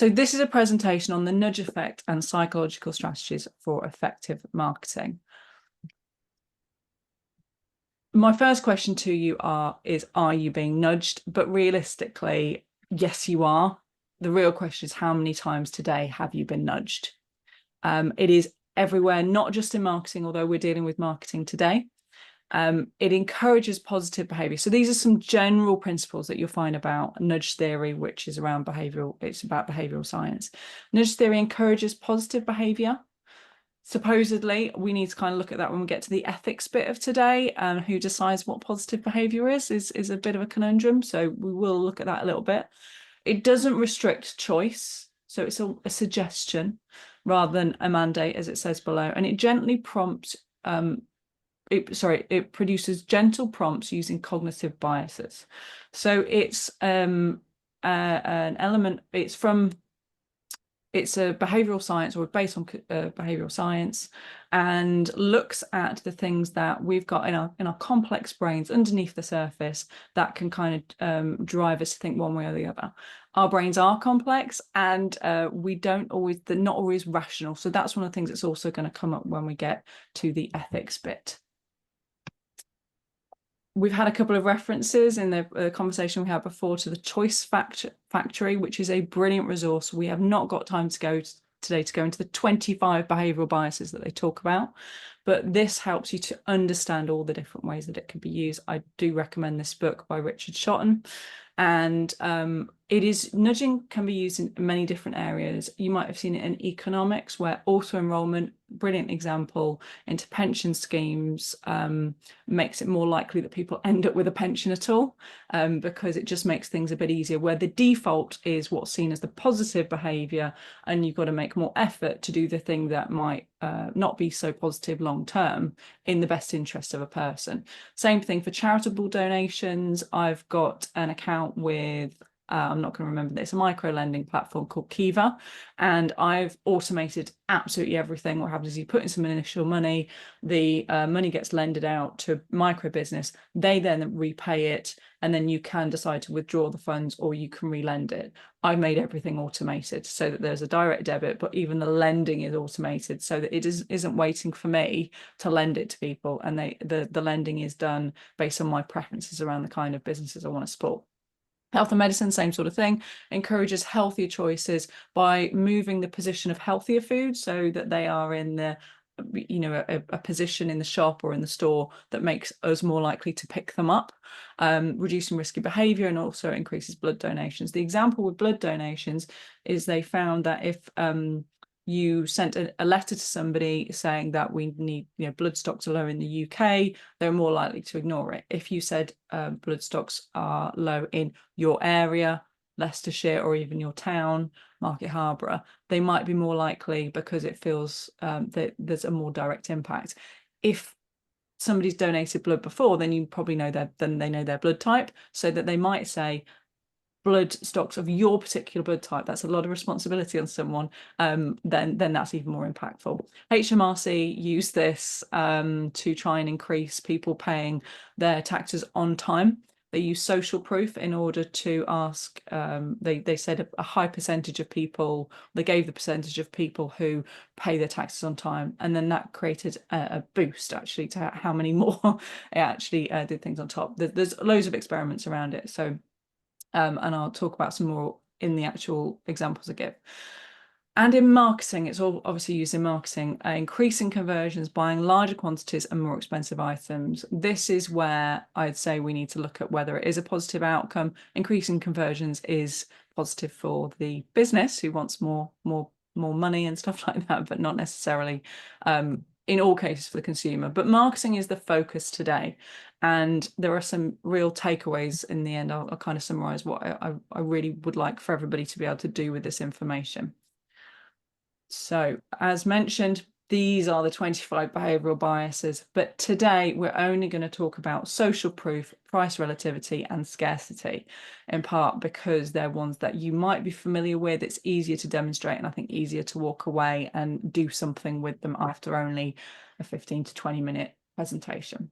So this is a presentation on the nudge effect and psychological strategies for effective marketing. My first question to you is, are you being nudged? But realistically, yes, you are. The real question is, how many times today have you been nudged? It is everywhere, not just in marketing, although we're dealing with marketing today. It encourages positive behavior. So these are some general principles that you'll find about nudge theory, which is around behavioral. It's about behavioral science. Nudge theory encourages positive behavior. Supposedly, we need to kind of look at that when we get to the ethics bit of today. Who decides what positive behavior is a bit of a conundrum. So we will look at that a little bit. It doesn't restrict choice. So it's a suggestion rather than a mandate, as it says below. And it gently prompts it produces gentle prompts using cognitive biases. So it's an element, it's a behavioral science, or based on behavioral science, and looks at the things that we've got in our complex brains underneath the surface that can kind of drive us to think one way or the other. Our brains are complex, and they're not always rational. So that's one of the things that's also going to come up when we get to the ethics bit. We've had a couple of references in the conversation we had before to the Choice Factory, which is a brilliant resource. We have not got time today to go into the 25 behavioural biases that they talk about, but this helps you to understand all the different ways that it can be used. I do recommend this book by Richard Shotton. And nudging can be used in many different areas. You might have seen it in economics, where auto-enrollment, brilliant example, into pension schemes makes it more likely that people end up with a pension at all, because it just makes things a bit easier, where the default is what's seen as the positive behaviour, and you've got to make more effort to do the thing that might not be so positive long term in the best interest of a person. Same thing for charitable donations. I've got an account with I'm not going to remember this, a micro lending platform called Kiva, and I've automated absolutely everything. What happens is you put in some initial money, the money gets lended out to micro business, they then repay it, and then you can decide to withdraw the funds or you can relend it. I've made everything automated so that there's a direct debit, but even the lending is automated so that it isn't waiting for me to lend it to people, and the lending is done based on my preferences around the kind of businesses I want to support. Health and medicine, same sort of thing, encourages healthier choices by moving the position of healthier foods so that they are in a position in the shop or in the store that makes us more likely to pick them up, reducing risky behavior, and also increases blood donations. The example with blood donations is they found that if you sent a letter to somebody saying that we need, blood stocks are low in the UK, they're more likely to ignore it. If you said blood stocks are low in your area, Leicestershire, or even your town, Market Harborough, they might be more likely, because it feels that there's a more direct impact. If somebody's donated blood before, then you probably know they know their blood type, so that they might say, blood stocks of your particular blood type. That's a lot of responsibility on someone. Then that's even more impactful. HMRC use this to try and increase people paying their taxes on time. They use social proof in order to ask, they said a high percentage of people, they gave the percentage of people who pay their taxes on time, and then that created a boost actually to how many more it actually did things on top. There's loads of experiments around it. So and I'll talk about some more in the actual examples I give. And in marketing, it's all obviously used in marketing, increasing conversions, buying larger quantities and more expensive items. This is where I'd say we need to look at whether it is a positive outcome. Increasing conversions is positive for the business who wants more money and stuff like that, but not necessarily in all cases for the consumer. But marketing is the focus today. And there are some real takeaways in the end. I'll kind of summarize what I really would like for everybody to be able to do with this information. So as mentioned, these are the 25 behavioral biases, but today we're only going to talk about social proof, price relativity, and scarcity, in part because they're ones that you might be familiar with. It's easier to demonstrate, and I think easier to walk away and do something with them after only a 15 to 20 minute presentation.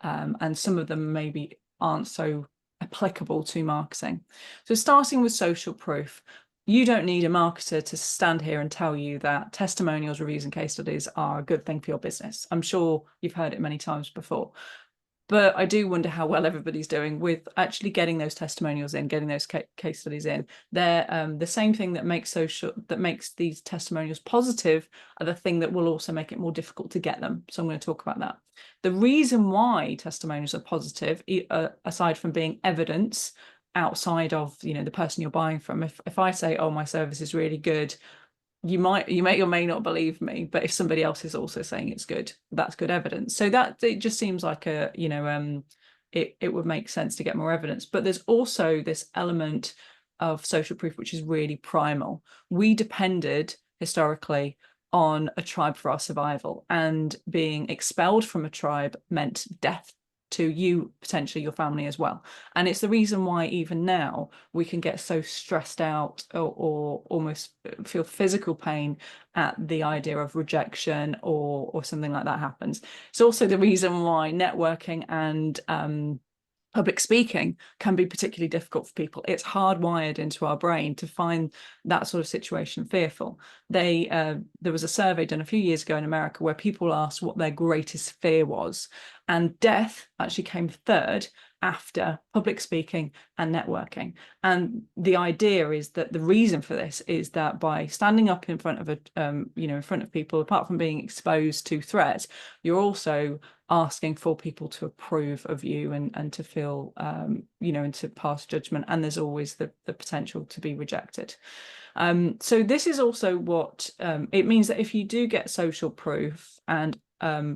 And some of them maybe aren't so applicable to marketing. So starting with social proof, you don't need a marketer to stand here and tell you that testimonials, reviews, and case studies are a good thing for your business. I'm sure you've heard it many times before. But I do wonder how well everybody's doing with actually getting those testimonials in, getting those case studies in. They're the same thing that makes these testimonials positive are the thing that will also make it more difficult to get them. So I'm going to talk about that. The reason why testimonials are positive, aside from being evidence outside of the person you're buying from, if I say, oh, my service is really good, you may or may not believe me, but if somebody else is also saying it's good, that's good evidence. So that it just seems like it would make sense to get more evidence. But there's also this element of social proof which is really primal. We depended historically on a tribe for our survival, and being expelled from a tribe meant death to you, potentially your family as well. And it's the reason why even now we can get so stressed out or almost feel physical pain at the idea of rejection or something like that happens. It's also the reason why networking and public speaking can be particularly difficult for people. It's hardwired into our brain to find that sort of situation fearful. There was a survey done a few years ago in America where people asked what their greatest fear was, and death actually came third after public speaking and networking. And the idea is that the reason for this is that by standing up in front of in front of people, apart from being exposed to threats, you're also asking for people to approve of you and to feel and to pass judgment, and there's always the potential to be rejected. So this is also what it means, that if you do get social proof and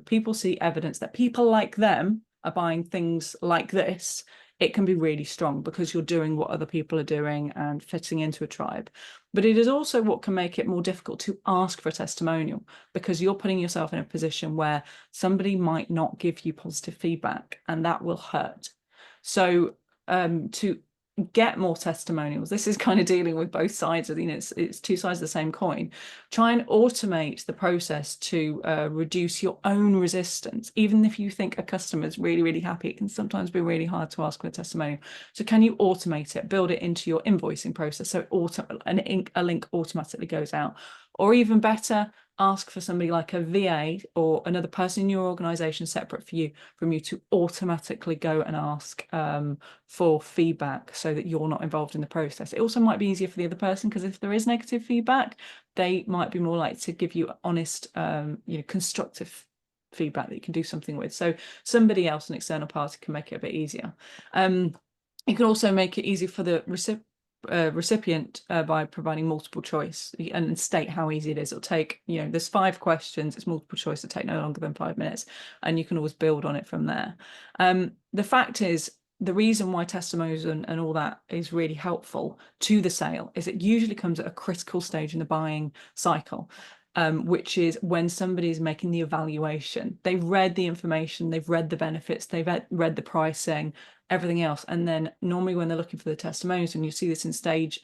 people see evidence that people like them are buying things like this, it can be really strong because you're doing what other people are doing and fitting into a tribe. But it is also what can make it more difficult to ask for a testimonial, because you're putting yourself in a position where somebody might not give you positive feedback, and that will hurt. So to get more testimonials, this is kind of dealing with both sides of, it's two sides of the same coin. Try and automate the process to reduce your own resistance. Even if you think a customer is really, really happy, it can sometimes be really hard to ask for a testimonial. So can you automate it, build it into your invoicing process so a link automatically goes out? Or even better, ask for somebody like a VA or another person in your organization separate from you to automatically go and ask for feedback, so that you're not involved in the process. It also might be easier for the other person, because if there is negative feedback, they might be more likely to give you honest, constructive feedback that you can do something with. So somebody else, an external party, can make it a bit easier. You can also make it easy for the recipient by providing multiple choice and state how easy it is. It'll take, there's 5 questions, it's multiple choice, it'll take no longer than 5 minutes, and you can always build on it from there. The fact is, the reason why testimonials and all that is really helpful to the sale is it usually comes at a critical stage in the buying cycle, which is when somebody's making the evaluation. They've read the information, they've read the benefits, they've read the pricing, everything else. And then normally when they're looking for the testimonials, and you see this in stage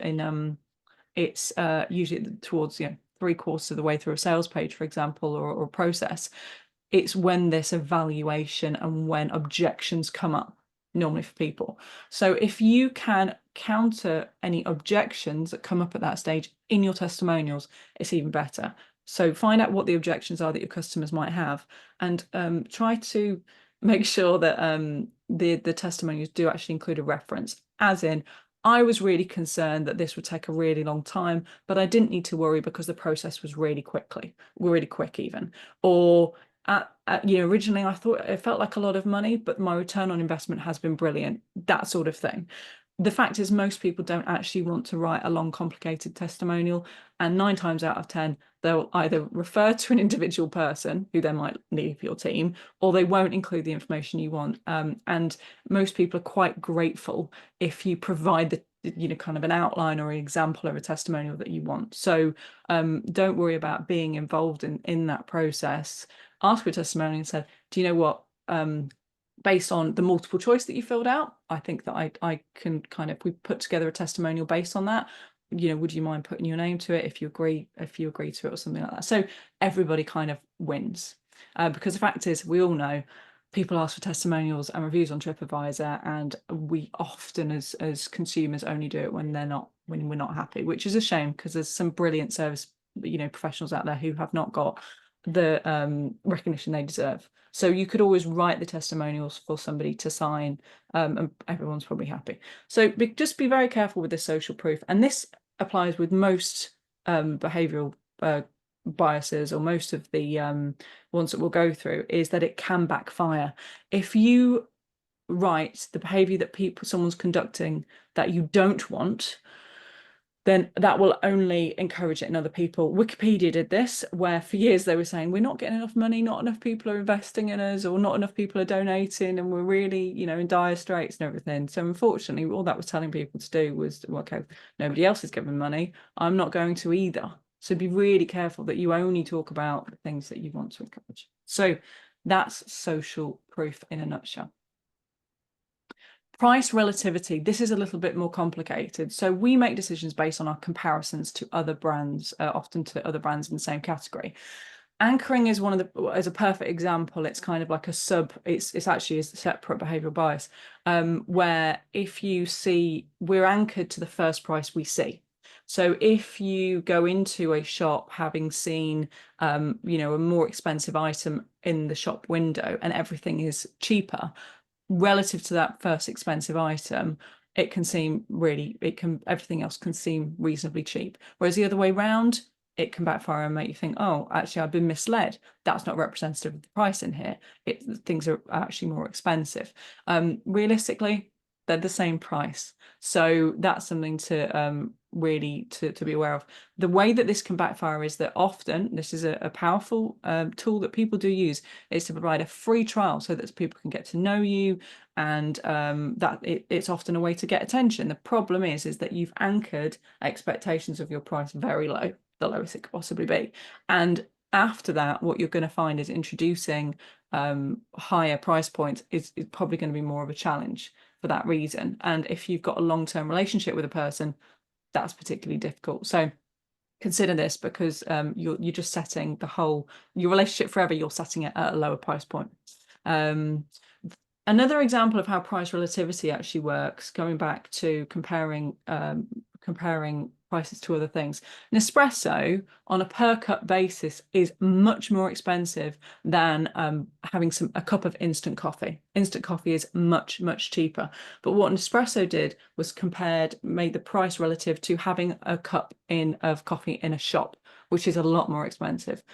it's usually towards 3/4 of the way through a sales page, for example, or a process. It's when this evaluation and when objections come up normally for people. So if you can counter any objections that come up at that stage in your testimonials, it's even better. So find out what the objections are that your customers might have, and try to make sure that the testimonials do actually include a reference, as in, I was really concerned that this would take a really long time, but I didn't need to worry because the process was really quick even. Or originally I thought it felt like a lot of money, but my return on investment has been brilliant, that sort of thing. The fact is, most people don't actually want to write a long, complicated testimonial, and 9 times out of 10, they'll either refer to an individual person who then might leave your team, or they won't include the information you want. And most people are quite grateful if you provide the kind of an outline or an example of a testimonial that you want. So don't worry about being involved in that process. Ask for a testimonial and say, do you know what? Based on the multiple choice that you filled out, I think that I can we put together a testimonial based on that. Would you mind putting your name to it if you agree to it, or something like that? So everybody kind of wins, because the fact is, we all know people ask for testimonials and reviews on TripAdvisor, and we often as consumers only do it when we're not happy, which is a shame because there's some brilliant service professionals out there who have not got the recognition they deserve. So you could always write the testimonials for somebody to sign, and everyone's probably happy. So just be very careful with this social proof, and this applies with most behavioral biases, or most of the ones that we'll go through, is that it can backfire. If you write the behavior that someone's conducting that you don't want, then that will only encourage it in other people. Wikipedia did this, where for years they were saying, we're not getting enough money, not enough people are investing in us, or not enough people are donating, and we're really, in dire straits and everything. So unfortunately, all that was telling people to do was, well, okay, nobody else is giving money, I'm not going to either. So be really careful that you only talk about the things that you want to encourage. So that's social proof in a nutshell. Price relativity. This is a little bit more complicated. So we make decisions based on our comparisons to other brands, often to other brands in the same category. Anchoring is a perfect example. It's kind of like it's actually a separate behavioral bias, where if you see, we're anchored to the first price we see. So if you go into a shop having seen, a more expensive item in the shop window and everything is cheaper, relative to that first expensive item, everything else can seem reasonably cheap. Whereas the other way around, it can backfire and make you think, oh, actually, I've been misled. That's not representative of the price in here. Things are actually more expensive. Realistically, they're the same price. So that's something to really to be aware of. The way that this can backfire is that often, this is a powerful tool that people do use, is to provide a free trial so that people can get to know you, and it's often a way to get attention. The problem is that you've anchored expectations of your price very low, the lowest it could possibly be. And after that, what you're going to find is introducing higher price points is probably going to be more of a challenge for that reason. And if you've got a long-term relationship with a person, that's particularly difficult. So consider this, because you're just setting your relationship forever, you're setting it at a lower price point. Another example of how price relativity actually works, going back to comparing prices to other things. An espresso on a per cup basis is much more expensive than having a cup of instant coffee. Instant coffee is much, much cheaper. But what an espresso did was made the price relative to having a cup of coffee in a shop, which is a lot more expensive.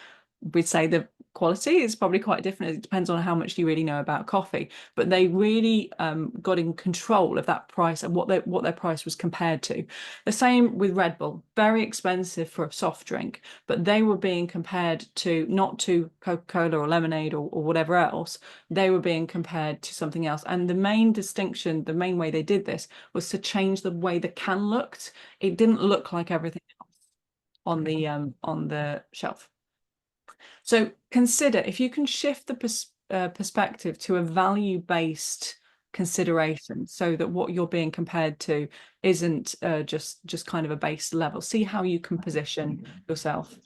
We'd say the quality is probably quite different. It depends on how much you really know about coffee, but they really got in control of that price and what their price was compared to. The same with Red Bull, very expensive for a soft drink, but they were being compared to not to Coca-Cola or lemonade or whatever else. They were being compared to something else. And the main distinction, the main way they did this was to change the way the can looked. It didn't look like everything else on the shelf. So consider if you can shift the perspective to a value-based consideration, so that what you're being compared to isn't just kind of a base level. See how you can position yourself.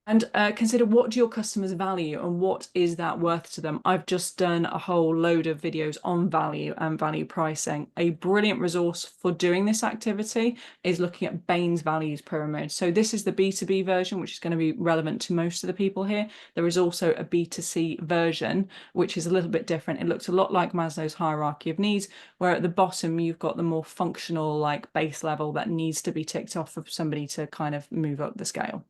And consider, what do your customers value and what is that worth to them? I've just done a whole load of videos on value and value pricing. A brilliant resource for doing this activity is looking at Bain's values pyramid. So this is the B2B version, which is going to be relevant to most of the people here. There is also a B2C version, which is a little bit different. It looks a lot like Maslow's hierarchy of needs, where at the bottom you've got the more functional, like base level that needs to be ticked off for somebody to kind of move up the scale.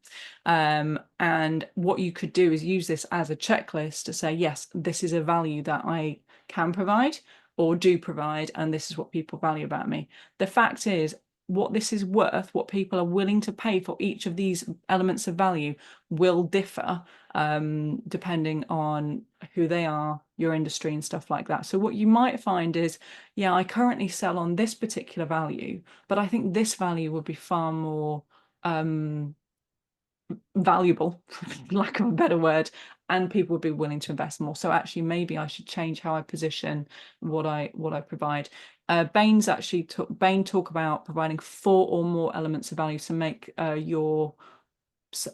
And what you could do is use this as a checklist to say, yes, this is a value that I can provide or do provide, and this is what people value about me. The fact is, what this is worth, what people are willing to pay for each of these elements of value will differ depending on who they are, your industry and stuff like that. So what you might find is, yeah, I currently sell on this particular value, but I think this value would be far more valuable, for lack of a better word, and people would be willing to invest more. So actually, maybe I should change how I position what I provide. Bain talk about providing 4 or more elements of value to make your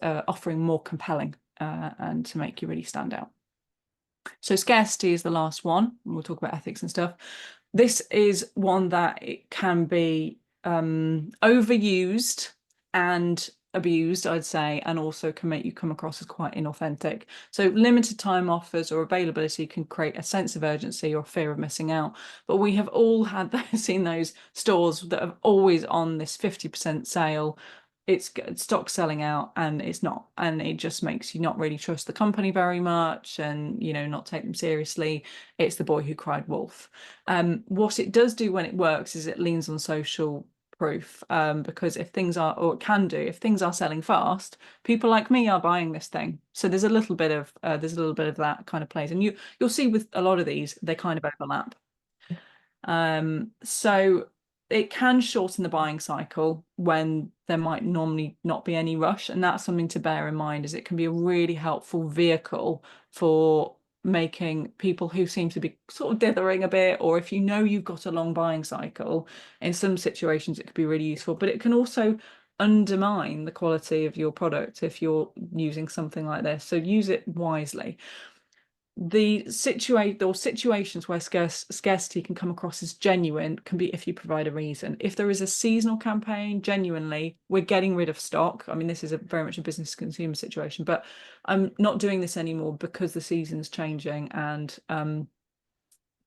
offering more compelling and to make you really stand out. So scarcity is the last one. We'll talk about ethics and stuff. This is one that it can be overused and abused, I'd say, and also can make you come across as quite inauthentic. So limited time offers or availability can create a sense of urgency or fear of missing out. But we have all seen those stores that are always on this 50% sale. It's stock selling out, and it's not, and it just makes you not really trust the company very much, and not take them seriously. It's the boy who cried wolf. What it does do when it works is it leans on social proof, because if things are, or it can do, if things are selling fast, people like me are buying this thing. So there's a little bit of that kind of plays, and you'll see with a lot of these they kind of overlap. So it can shorten the buying cycle when there might normally not be any rush, and that's something to bear in mind, is it can be a really helpful vehicle for making people who seem to be sort of dithering a bit, or if you've got a long buying cycle, in some situations it could be really useful, but it can also undermine the quality of your product if you're using something like this. So use it wisely. The situations where scarcity can come across as genuine can be if you provide a reason. If there is a seasonal campaign, genuinely, we're getting rid of stock. I mean, this is very much a business consumer situation, but I'm not doing this anymore because the season's changing, and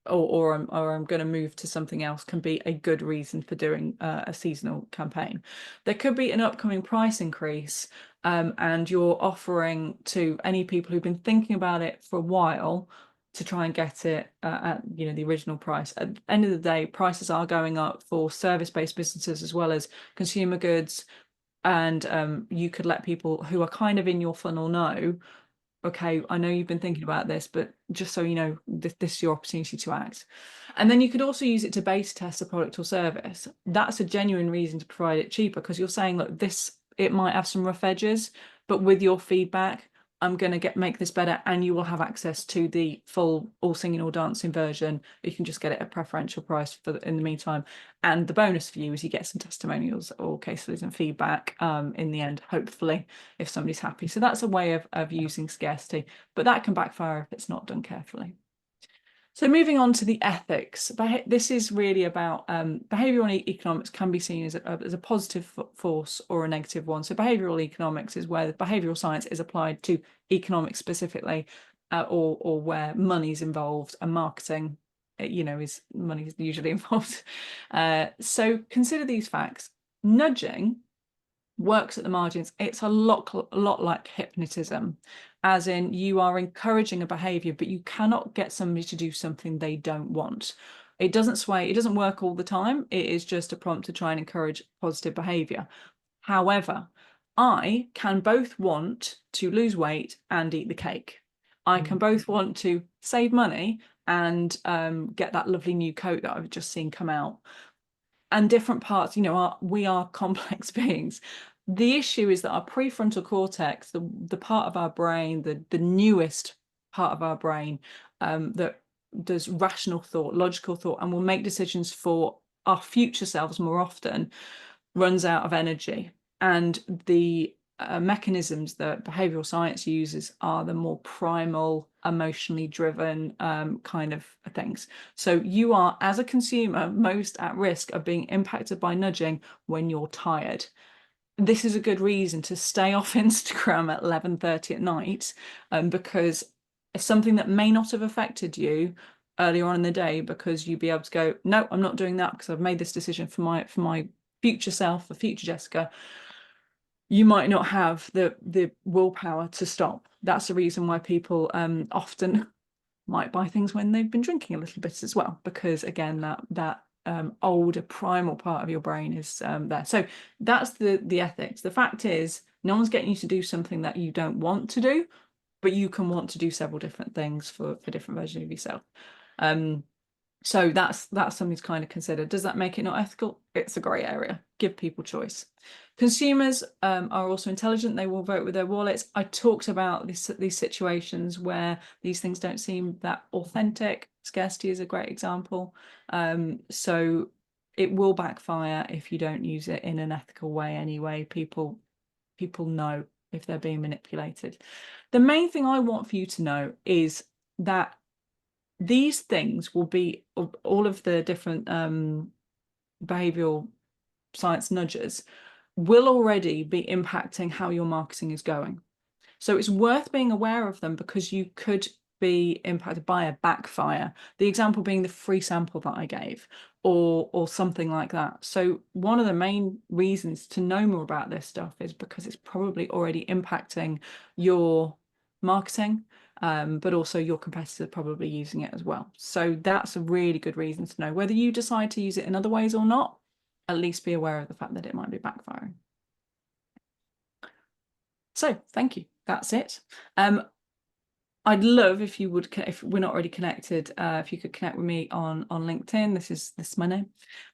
or I'm going to move to something else, can be a good reason for doing a seasonal campaign. There could be an upcoming price increase, and you're offering to any people who've been thinking about it for a while to try and get it at the original price. At the end of the day, prices are going up for service-based businesses as well as consumer goods, and you could let people who are kind of in your funnel know, okay, I know you've been thinking about this, but just so you know, this is your opportunity to act. And then you could also use it to beta test a product or service. That's a genuine reason to provide it cheaper, because you're saying, look, it might have some rough edges, but with your feedback, I'm going to make this better, and you will have access to the full all singing all dancing version. You can just get it at a preferential price in the meantime. And the bonus for you is you get some testimonials or case studies and feedback in the end, hopefully, if somebody's happy. So that's a way of using scarcity, but that can backfire if it's not done carefully. So moving on to the ethics, this is really about behavioural economics can be seen as a positive force or a negative one. So behavioural economics is where the behavioural science is applied to economics specifically, or where money's involved, and marketing, is money is usually involved. So consider these facts. Nudging works at the margins. It's a lot like hypnotism, as in you are encouraging a behavior, but you cannot get somebody to do something they don't want. It doesn't sway, it doesn't work all the time. It is just a prompt to try and encourage positive behavior. However, I can both want to lose weight and eat the cake. I can both want to save money and get that lovely new coat that I've just seen come out. And different parts, we are complex beings. The issue is that our prefrontal cortex, the part of our brain, the newest part of our brain, that does rational thought, logical thought, and will make decisions for our future selves more often, runs out of energy. And the mechanisms that behavioral science uses are the more primal, emotionally driven kind of things. So you are, as a consumer, most at risk of being impacted by nudging when you're tired. This is a good reason to stay off Instagram at 11:30 at night, because it's something that may not have affected you earlier on in the day, because you'd be able to go, no, I'm not doing that because I've made this decision for my future self, for future Jessica. You might not have the willpower to stop. That's the reason why people often might buy things when they've been drinking a little bit as well, because again, that older primal part of your brain is there. So that's the ethics. The fact is, no one's getting you to do something that you don't want to do, but you can want to do several different things for different versions of yourself. So that's something to kind of consider. Does that make it not ethical? It's a grey area. Give people choice. Consumers are also intelligent. They will vote with their wallets. I talked about these situations where these things don't seem that authentic. Scarcity is a great example. So it will backfire if you don't use it in an ethical way anyway. People know if they're being manipulated. The main thing I want for you to know is that these things will be all of the different behavioral science nudges will already be impacting how your marketing is going. So it's worth being aware of them because you could be impacted by a backfire. The example being the free sample that I gave, or something like that. So one of the main reasons to know more about this stuff is because it's probably already impacting your marketing, but also your competitors probably using it as well. So that's a really good reason to know whether you decide to use it in other ways or not. At least be aware of the fact that it might be backfiring. So thank you. That's it. I'd love if you would, if we're not already connected, if you could connect with me on LinkedIn. This is my name.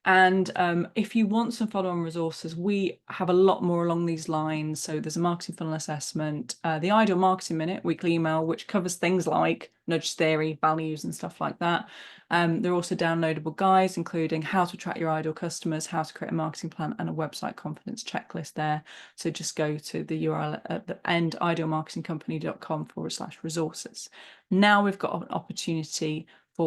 And if you want some follow-on resources, we have a lot more along these lines. So there's a marketing funnel assessment, the Ideal Marketing Minute weekly email, which covers things like nudge theory, values, and stuff like that. There are also downloadable guides, including how to attract your ideal customers, how to create a marketing plan, and a website confidence checklist there. So just go to the URL at the end, idealmarketingcompany.com/resources. Now we've got an opportunity